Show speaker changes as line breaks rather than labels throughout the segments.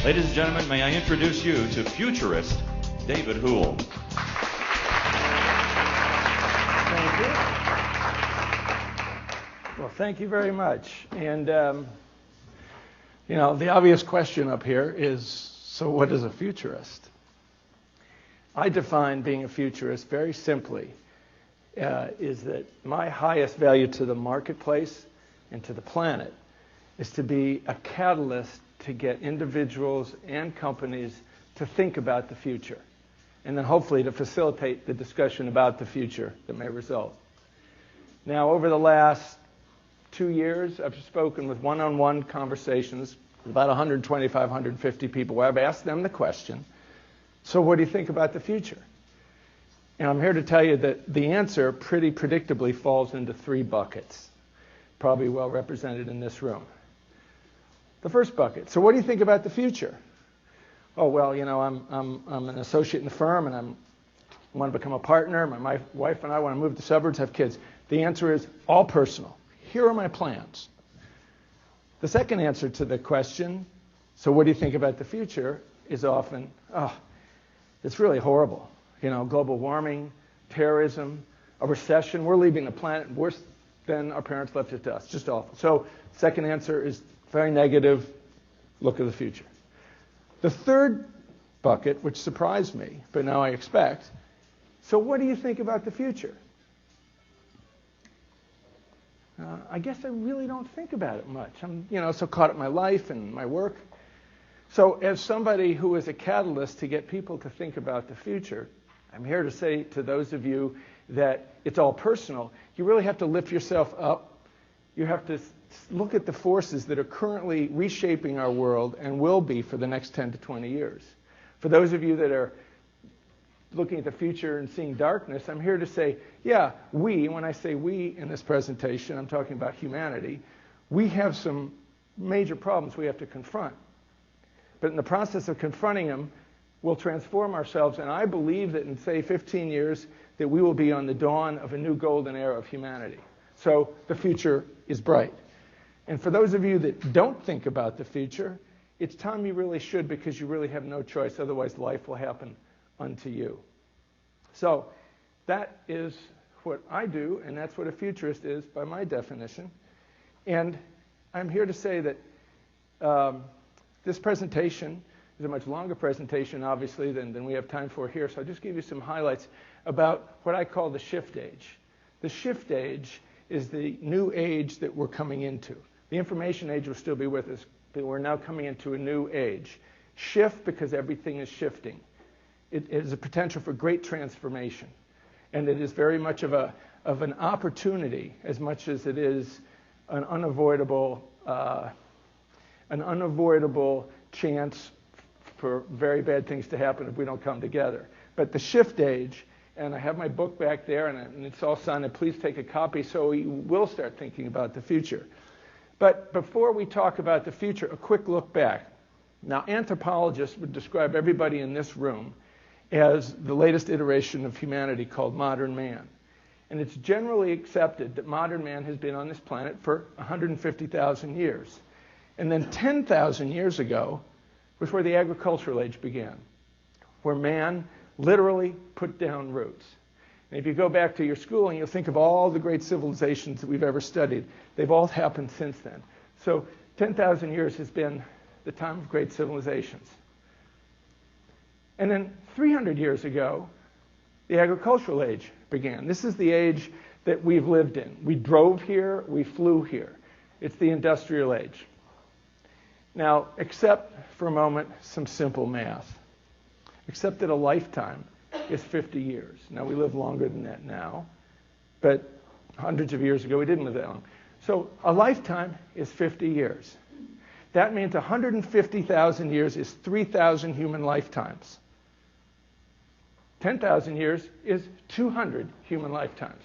Ladies and gentlemen, may I introduce you to Futurist David Houle.
Thank you. Well, thank you very much. And, the obvious question up here is, so what is a futurist? I define being a futurist very simply, is that my highest value to the marketplace and to the planet is to be a catalyst to get individuals and companies to think about the future, and then hopefully to facilitate the discussion about the future that may result. Now, over the last 2 years, I've spoken with one-on-one conversations with about 125, 150 people where I've asked them the question, so what do you think about the future? And I'm here to tell you that the answer pretty predictably falls into 3 buckets, probably well represented in this room. The first bucket, so what do you think about the future? Oh, well, I'm an associate in the firm and I want to become a partner. My wife and I want to move to the suburbs, have kids. The answer is all personal. Here are my plans. The second answer to the question, so what do you think about the future, is often, it's really horrible. Global warming, terrorism, a recession. We're leaving the planet worse than our parents left it to us. Just awful. So second answer is very negative, look at the future. The third bucket, which surprised me, but now I expect, so what do you think about the future? I guess I really don't think about it much. I'm, so caught up in my life and my work. So as somebody who is a catalyst to get people to think about the future, I'm here to say to those of you that it's all personal. You really have to lift yourself up. You have to look at the forces that are currently reshaping our world and will be for the next 10 to 20 years. For those of you that are looking at the future and seeing darkness, I'm here to say, yeah, when I say we in this presentation, I'm talking about humanity, we have some major problems we have to confront. But in the process of confronting them, we'll transform ourselves, and I believe that in, say, 15 years, that we will be on the dawn of a new golden era of humanity. So the future is bright. And for those of you that don't think about the future, it's time you really should, because you really have no choice. Otherwise, life will happen unto you. So that is what I do, and that's what a futurist is by my definition. And I'm here to say that this presentation is a much longer presentation, obviously, than we have time for here. So I'll just give you some highlights about what I call the shift age. The shift age is the new age that we're coming into. The information age will still be with us, but we're now coming into a new age. Shift because everything is shifting. It is a potential for great transformation. And it is very much of an opportunity as much as it is an unavoidable chance for very bad things to happen if we don't come together. But the shift age, and I have my book back there, and it's all signed, and please take a copy so we will start thinking about the future. But before we talk about the future, a quick look back. Now, anthropologists would describe everybody in this room as the latest iteration of humanity called modern man. And it's generally accepted that modern man has been on this planet for 150,000 years. And then 10,000 years ago was where the agricultural age began, where man literally put down roots. And if you go back to your schooling, you'll think of all the great civilizations that we've ever studied. They've all happened since then. So 10,000 years has been the time of great civilizations. And then 300 years ago, the agricultural age began. This is the age that we've lived in. We drove here, we flew here. It's the industrial age. Now, accept for a moment some simple math. Accept that a lifetime is 50 years. Now, we live longer than that now, but hundreds of years ago, we didn't live that long. So a lifetime is 50 years. That means 150,000 years is 3,000 human lifetimes. 10,000 years is 200 human lifetimes.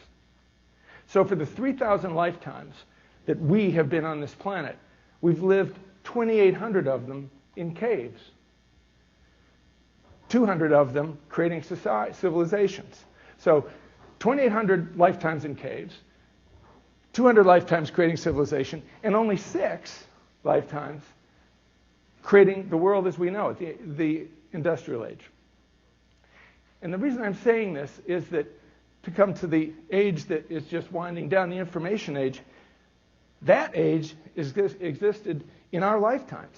So for the 3,000 lifetimes that we have been on this planet, we've lived 2,800 of them in caves. 200 of them creating civilizations. So 2,800 lifetimes in caves, 200 lifetimes creating civilization, and only 6 lifetimes creating the world as we know it, the industrial age. And the reason I'm saying this is that to come to the age that is just winding down, the information age, that age existed in our lifetimes.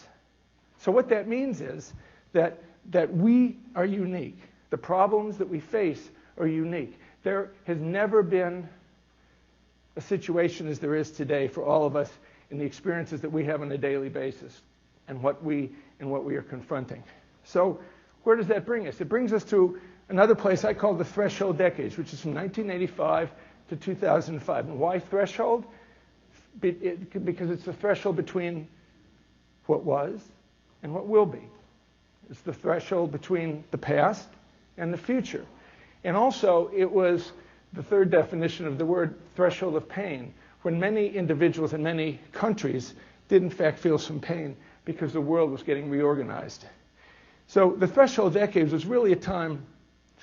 So what that means is that we are unique. The problems that we face are unique. There has never been a situation as there is today for all of us in the experiences that we have on a daily basis and what we are confronting. So where does that bring us? It brings us to another place I call the threshold decades, which is from 1985 to 2005. And why threshold? Because it's the threshold between what was and what will be. It's the threshold between the past and the future. And also, it was the third definition of the word threshold of pain, when many individuals in many countries did in fact feel some pain because the world was getting reorganized. So the threshold decades was really a time,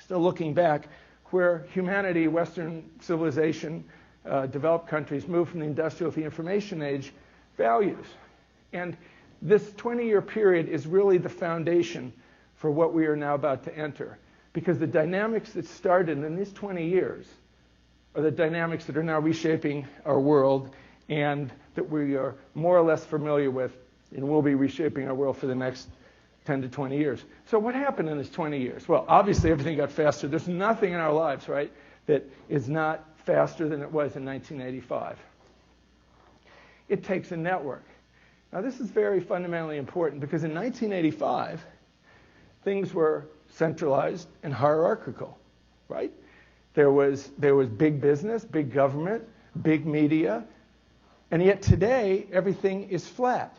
still looking back, where humanity, Western civilization, developed countries moved from the industrial to the information age values. And this 20-year period is really the foundation for what we are now about to enter. Because the dynamics that started in these 20 years are the dynamics that are now reshaping our world and that we are more or less familiar with and will be reshaping our world for the next 10 to 20 years. So what happened in this 20 years? Well, obviously everything got faster. There's nothing in our lives, right, that is not faster than it was in 1985. It takes a network. Now this is very fundamentally important because in 1985, things were centralized and hierarchical, right? There was big business, big government, big media, and yet today everything is flat.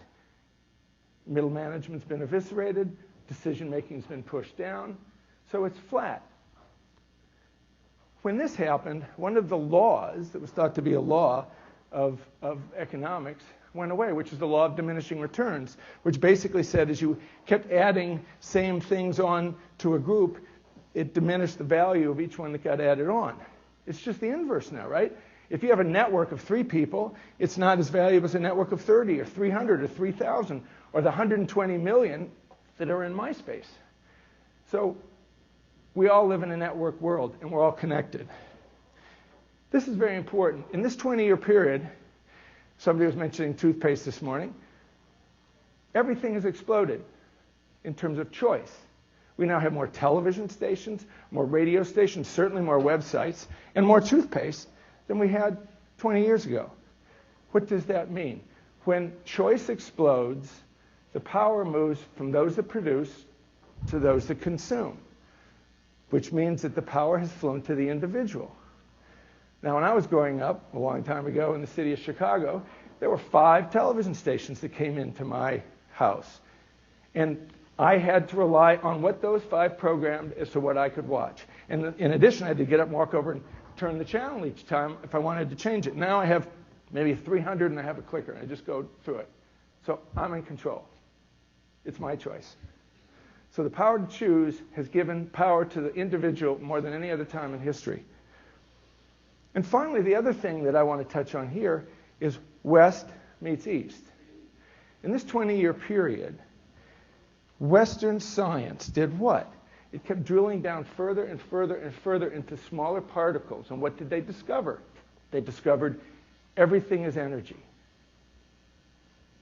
Middle management's been eviscerated, decision-making's been pushed down, so it's flat. When this happened, one of the laws that was thought to be a law of economics went away, which is the law of diminishing returns, which basically said as you kept adding same things on to a group, it diminished the value of each one that got added on. It's just the inverse now, right? If you have a network of 3 people, it's not as valuable as a network of 30 or 300 or 3,000 or the 120 million that are in MySpace. So we all live in a network world and we're all connected. This is very important. In this 20-year period, somebody was mentioning toothpaste this morning, everything has exploded in terms of choice. We now have more television stations, more radio stations, certainly more websites, and more toothpaste than we had 20 years ago. What does that mean? When choice explodes, the power moves from those that produce to those that consume, which means that the power has flown to the individual. Now, when I was growing up a long time ago in the city of Chicago, there were 5 television stations that came into my house. And I had to rely on what those 5 programmed as to what I could watch. And in addition, I had to get up and walk over and turn the channel each time if I wanted to change it. Now I have maybe 300 and I have a clicker and I just go through it. So I'm in control. It's my choice. So the power to choose has given power to the individual more than any other time in history. And finally, the other thing that I want to touch on here is West meets East. In this 20-year period, Western science did what? It kept drilling down further and further and further into smaller particles. And what did they discover? They discovered everything is energy.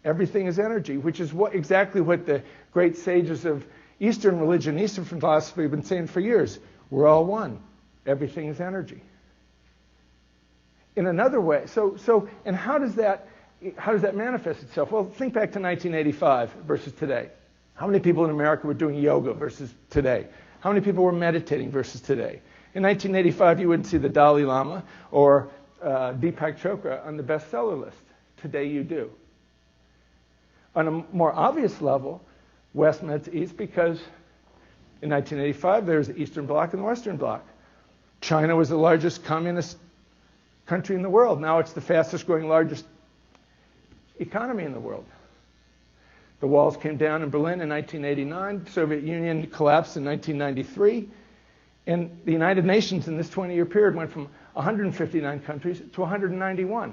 Everything is energy, which is exactly what the great sages of Eastern religion, Eastern philosophy have been saying for years. We're all one. Everything is energy. In another way, and how does that manifest itself? Well, think back to 1985 versus today. How many people in America were doing yoga versus today? How many people were meditating versus today? In 1985, you wouldn't see the Dalai Lama or Deepak Chopra on the bestseller list. Today, you do. On a more obvious level, West met East because in 1985, there was the Eastern Bloc and the Western Bloc. China was the largest communist country in the world. Now it's the fastest growing, largest economy in the world. The walls came down in Berlin in 1989. The Soviet Union collapsed in 1993. And the United Nations in this 20-year period went from 159 countries to 191.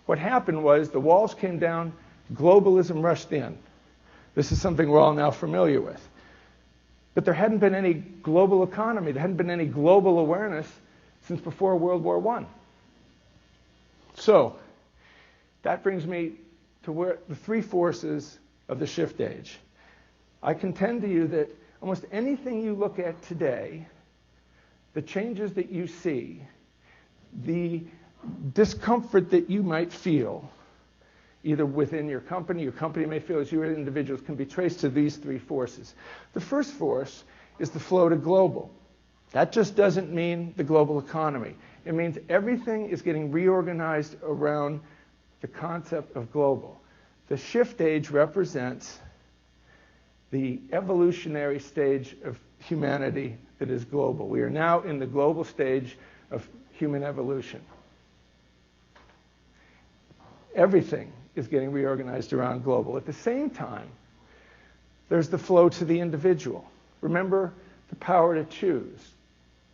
What happened was the walls came down, globalism rushed in. This is something we're all now familiar with. But there hadn't been any global economy. There hadn't been any global awareness since before World War I. So that brings me to where the three forces of the shift age. I contend to you that almost anything you look at today, the changes that you see, the discomfort that you might feel, either within your company may feel as you as individuals, can be traced to these three forces. The first force is the flow to global. That just doesn't mean the global economy. It means everything is getting reorganized around the concept of global. The shift age represents the evolutionary stage of humanity that is global. We are now in the global stage of human evolution. Everything is getting reorganized around global. At the same time, there's the flow to the individual. Remember, the power to choose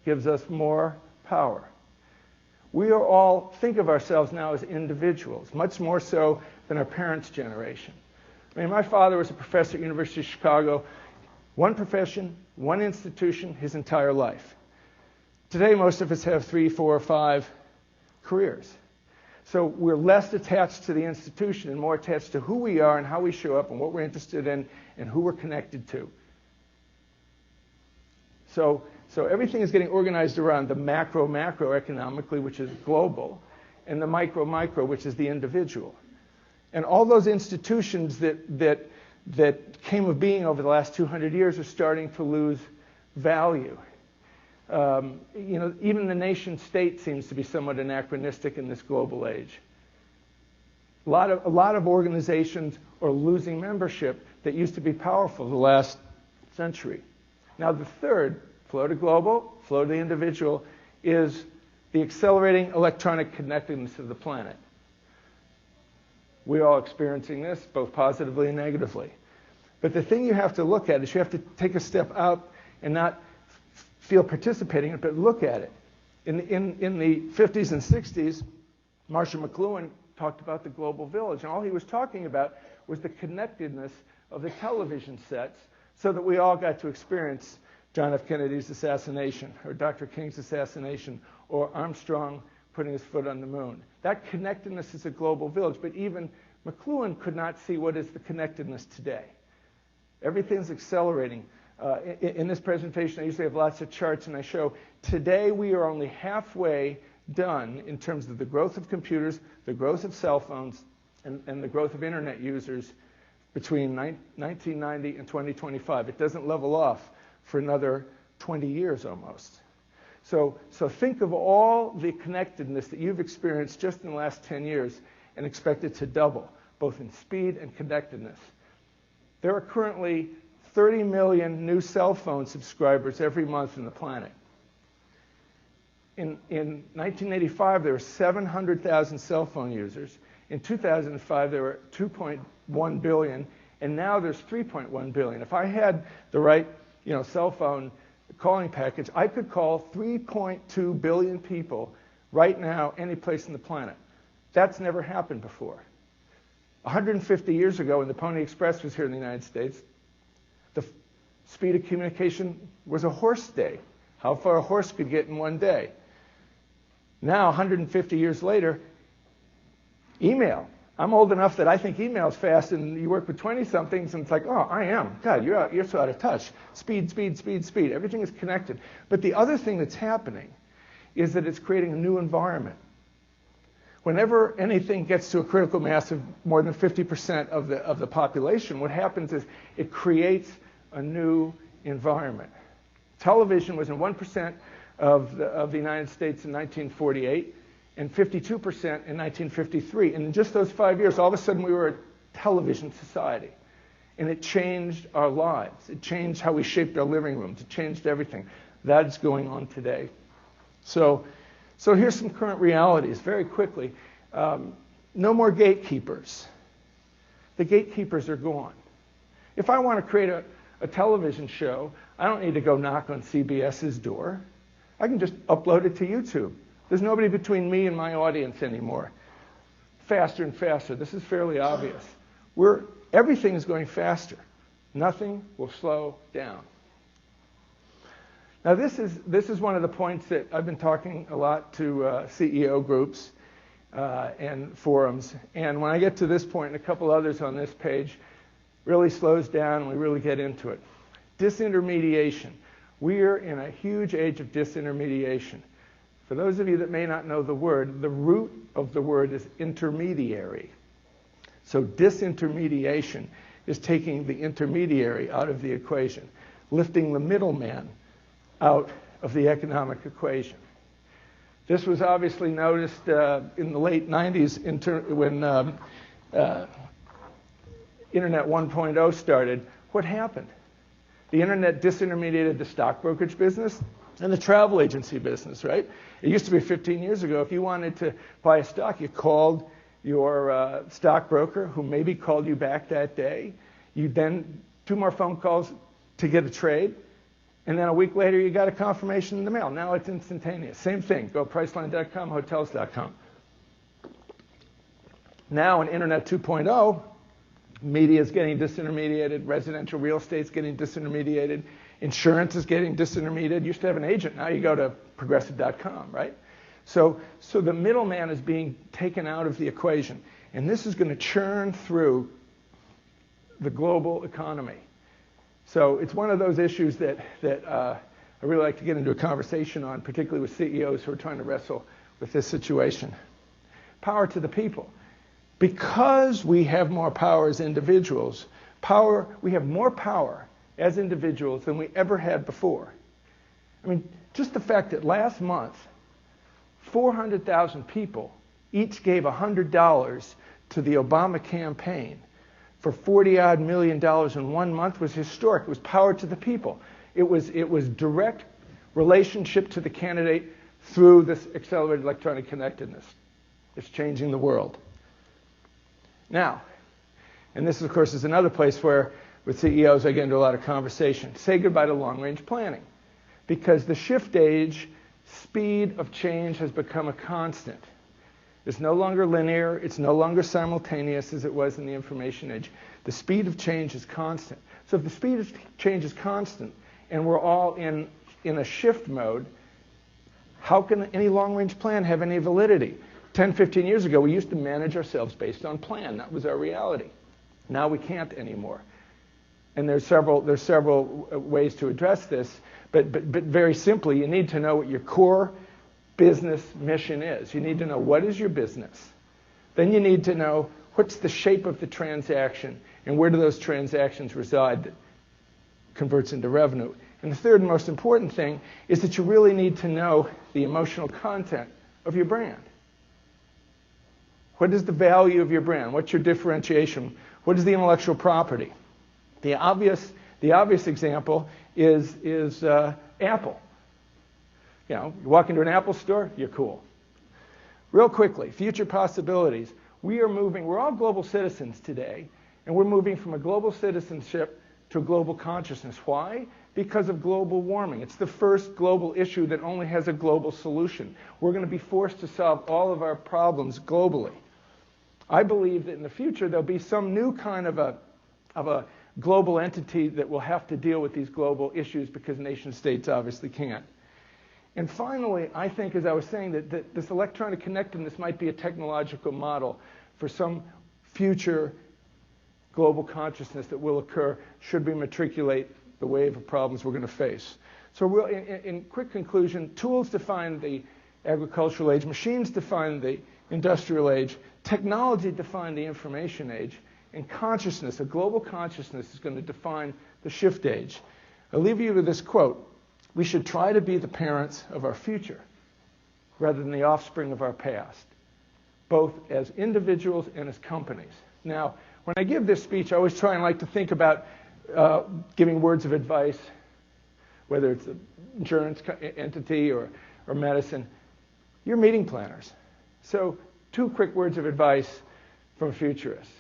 gives us more power. We are all think of ourselves now as individuals, much more so than our parents' generation. I mean, my father was a professor at University of Chicago, one profession, one institution, his entire life. Today, most of us have 3, 4, 5 careers. So we're less attached to the institution and more attached to who we are and how we show up and what we're interested in and who we're connected to. So everything is getting organized around the macro economically, which is global, and the micro, which is the individual. And all those institutions that came of being over the last 200 years are starting to lose value. Even the nation state seems to be somewhat anachronistic in this global age. A lot of organizations are losing membership that used to be powerful the last century. Now the third, flow to global, flow to the individual, is the accelerating electronic connectedness of the planet. We're all experiencing this, both positively and negatively. But the thing you have to look at is you have to take a step out and not feel participating in it, but look at it. In the 50s and 60s, Marshall McLuhan talked about the global village, and all he was talking about was the connectedness of the television sets so that we all got to experience John F. Kennedy's assassination, or Dr. King's assassination, or Armstrong putting his foot on the moon. That connectedness is a global village, but even McLuhan could not see what is the connectedness today. Everything's accelerating. In this presentation, I usually have lots of charts, and I show today we are only halfway done in terms of the growth of computers, the growth of cell phones, and the growth of internet users between 1990 and 2025. It doesn't level off for another 20 years almost. So think of all the connectedness that you've experienced just in the last 10 years and expect it to double, both in speed and connectedness. There are currently 30 million new cell phone subscribers every month on the planet. In 1985, there were 700,000 cell phone users. In 2005, there were 2.1 billion, and now there's 3.1 billion. If I had the right cell phone calling package, I could call 3.2 billion people right now any place on the planet. That's never happened before. 150 years ago, when the Pony Express was here in the United States, the speed of communication was a horse day, how far a horse could get in one day. Now, 150 years later, email. I'm old enough that I think email's fast, and you work with 20-somethings, and it's like, oh, I am. God, you're so out of touch. Speed. Everything is connected. But the other thing that's happening is that it's creating a new environment. Whenever anything gets to a critical mass of more than 50% of the population, what happens is it creates a new environment. Television was in 1% of the United States in 1948. And 52% in 1953. And in just those 5 years, all of a sudden we were a television society. And it changed our lives. It changed how we shaped our living rooms. It changed everything. That is going on today. So here's some current realities very quickly. No more gatekeepers. The gatekeepers are gone. If I want to create a television show, I don't need to go knock on CBS's door. I can just upload it to YouTube. There's nobody between me and my audience anymore. Faster and faster. This is fairly obvious. Everything is going faster. Nothing will slow down. Now, this is one of the points that I've been talking a lot to CEO groups and forums. And when I get to this point and a couple others on this page, really slows down and we really get into it. Disintermediation. We are in a huge age of disintermediation. For those of you that may not know the word, the root of the word is intermediary. So disintermediation is taking the intermediary out of the equation, lifting the middleman out of the economic equation. This was obviously noticed in the late 90s when Internet 1.0 started. What happened? The Internet disintermediated the stock brokerage business and the travel agency business, right? It used to be 15 years ago, if you wanted to buy a stock, you called your stockbroker, who maybe called you back that day. You then 2 more phone calls to get a trade. And then a week later, you got a confirmation in the mail. Now it's instantaneous. Same thing. Go Priceline.com, Hotels.com. Now in Internet 2.0, media is getting disintermediated. Residential real estate is getting disintermediated. Insurance is getting disintermediated. You used to have an agent. Now you go to Progressive.com, right? So the middleman is being taken out of the equation. And this is going to churn through the global economy. So it's one of those issues that I really like to get into a conversation on, particularly with CEOs who are trying to wrestle with this situation. Power to the people. Because we have more power as individuals, we have more power as individuals than we ever had before. I mean, just the fact that last month, 400,000 people each gave $100 to the Obama campaign for $40-odd million in 1 month was historic. It was power to the people. It was direct relationship to the candidate through this accelerated electronic connectedness. It's changing the world. Now, and this, of course, is another place where, with CEOs, I get into a lot of conversation. Say goodbye to long-range planning. Because the shift age, speed of change has become a constant. It's no longer linear. It's no longer simultaneous as it was in the information age. The speed of change is constant. So if the speed of change is constant and we're all in a shift mode, how can any long-range plan have any validity? 10, 15 years ago, we used to manage ourselves based on plan. That was our reality. Now we can't anymore. And there's several ways to address this. But very simply, you need to know what your core business mission is. You need to know what is your business. Then you need to know what's the shape of the transaction and where do those transactions reside that converts into revenue. And the third and most important thing is that you really need to know the emotional content of your brand. What is the value of your brand? What's your differentiation? What is the intellectual property? The obvious example is Apple. You know, you walk into an Apple store, you're cool. Real quickly, future possibilities. We're all global citizens today, and we're moving from a global citizenship to a global consciousness. Why? Because of global warming. It's the first global issue that only has a global solution. We're going to be forced to solve all of our problems globally. I believe that in the future there'll be some new kind of a global entity that will have to deal with these global issues because nation states obviously can't. And finally, I think, as I was saying, that this electronic connectedness might be a technological model for some future global consciousness that will occur should we matriculate the wave of problems we're going to face. So in quick conclusion, tools define the agricultural age, machines define the industrial age, technology define the information age, and consciousness, a global consciousness, is going to define the shift age. I'll leave you with this quote. We should try to be the parents of our future rather than the offspring of our past, both as individuals and as companies. Now, when I give this speech, I always try and like to think about giving words of advice, whether it's an insurance entity or medicine. You're meeting planners. So 2 quick words of advice from Futurists.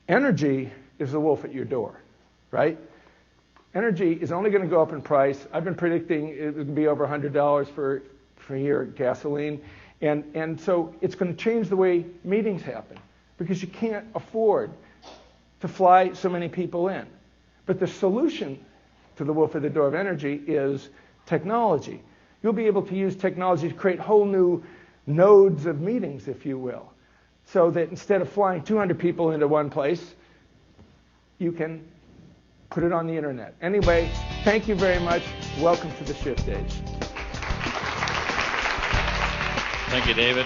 Energy is the wolf at your door, right? Energy is only going to go up in price. I've been predicting it would be over $100 for here gasoline. And so it's going to change the way meetings happen because you can't afford to fly so many people in. But the solution to the wolf at the door of energy is technology. You'll be able to use technology to create whole new nodes of meetings, if you will, so that instead of flying 200 people into one place, you can put it on the internet. Anyway, thank you very much. Welcome to the Shift Age.
Thank you, David.